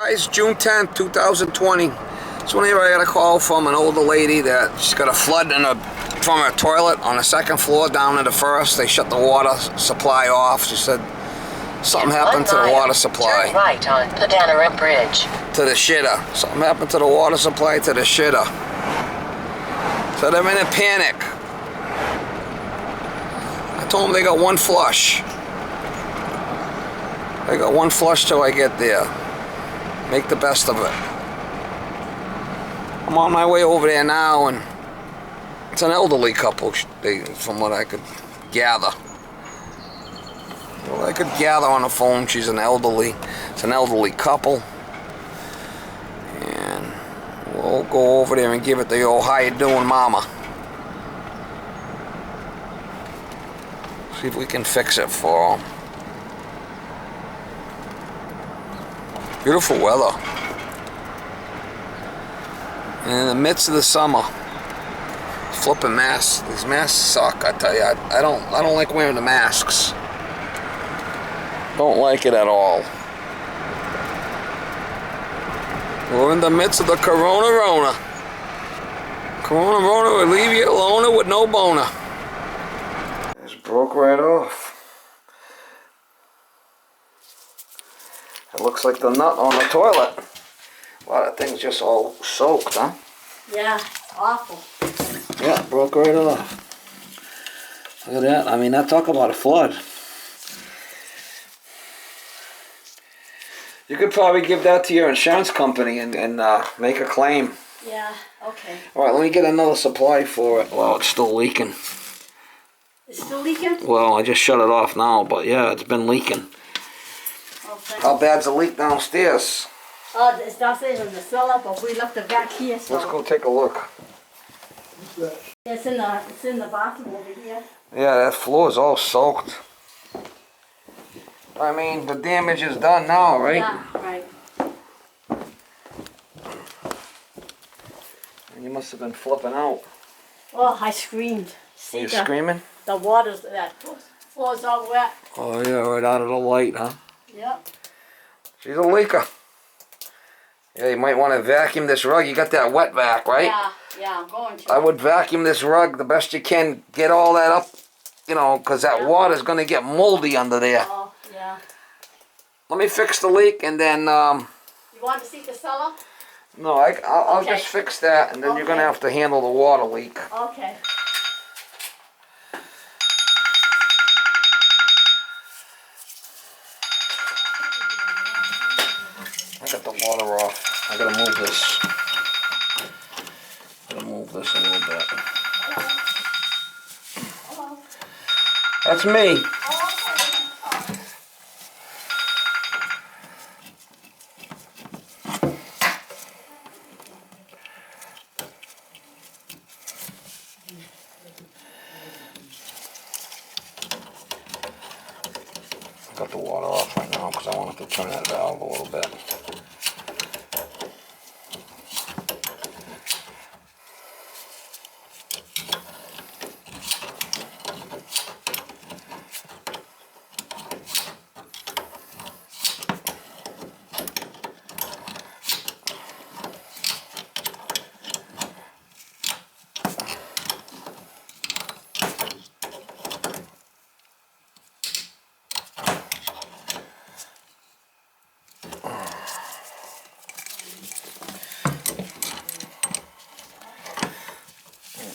It's June 10th, 2020. So whenever I got a call from an older lady that she's got a flood from her toilet on the second floor down to the first. They shut the water supply off. She said something happened to the water supply. Turn right on Padanara Bridge. To the shitter. Something happened to the water supply to the shitter. So they're in a panic. I told them they got one flush. They got one flush till I get there. Make the best of it. I'm on my way over there now, and it's an elderly couple, from what I could gather. Well, I could gather on the phone, it's an elderly couple. And we'll go over there and give it the old how you doing, mama. See if we can fix it for them. Beautiful weather. And in the midst of the summer, flipping masks. These masks suck. I tell you, I don't like wearing the masks. Don't like it at all. We're in the midst of the Corona-Rona. Corona-Rona will leave you alone with no boner. Just broke right off. It looks like the nut on the toilet. A lot of things just all soaked, huh? Yeah, awful. Yeah, broke right off. Look at that. I mean, that talk about a flood. You could probably give that to your insurance company and make a claim. Yeah, okay. All right, let me get another supply for it. Well, it's still leaking. It's still leaking? Well, I just shut it off now, but yeah, it's been leaking. Okay. How bad's the leak downstairs? Oh, it's downstairs in the cellar, but we left it back here, so... Let's go take a look. It's in the bathroom over here. Yeah, that floor is all soaked. I mean, the damage is done now, right? Yeah, right. And you must have been flipping out. Oh, I screamed. Were you screaming? The water's, that floor's all wet. Oh yeah, right out of the light, huh? Yep. She's a leaker. Yeah, you might want to vacuum this rug. You got that wet vac, right? Yeah, I'm going to. I would vacuum this rug the best you can. Get all that up, you know, because that water's going to get moldy under there. Oh, yeah. Let me fix the leak and then... You want to see the cellar? No, I'll just fix that, and then you're going to have to handle the water leak. Okay. I got the water off. I gotta move this. A little bit. Hello. That's me. I got the water off right now because I wanted to turn that valve a little bit.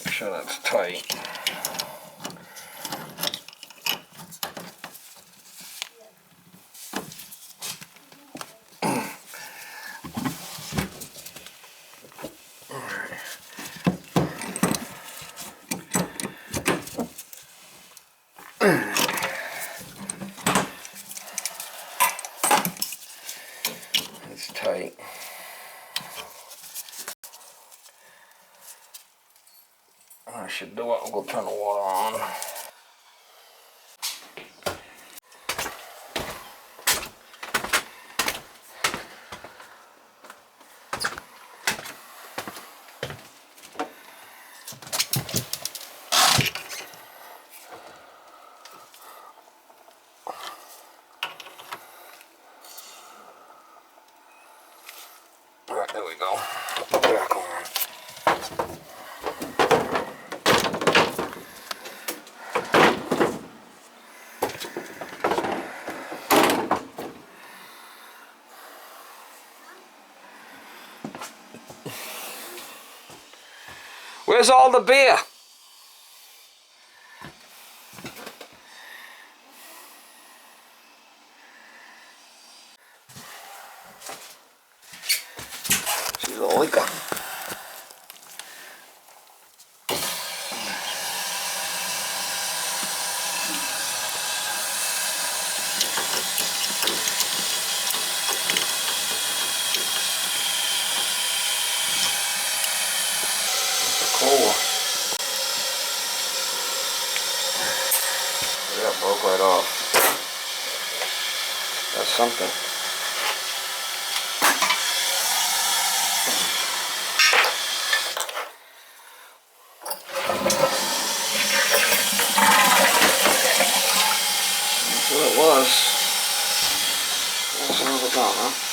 Make sure that's tight. It's tight. I should do it. I'll go turn the water on. There we go. Back on. Where's all the beer? She's a liquor. Cola. Yeah, broke right off. That's something. That's what it was. That's another gun, huh?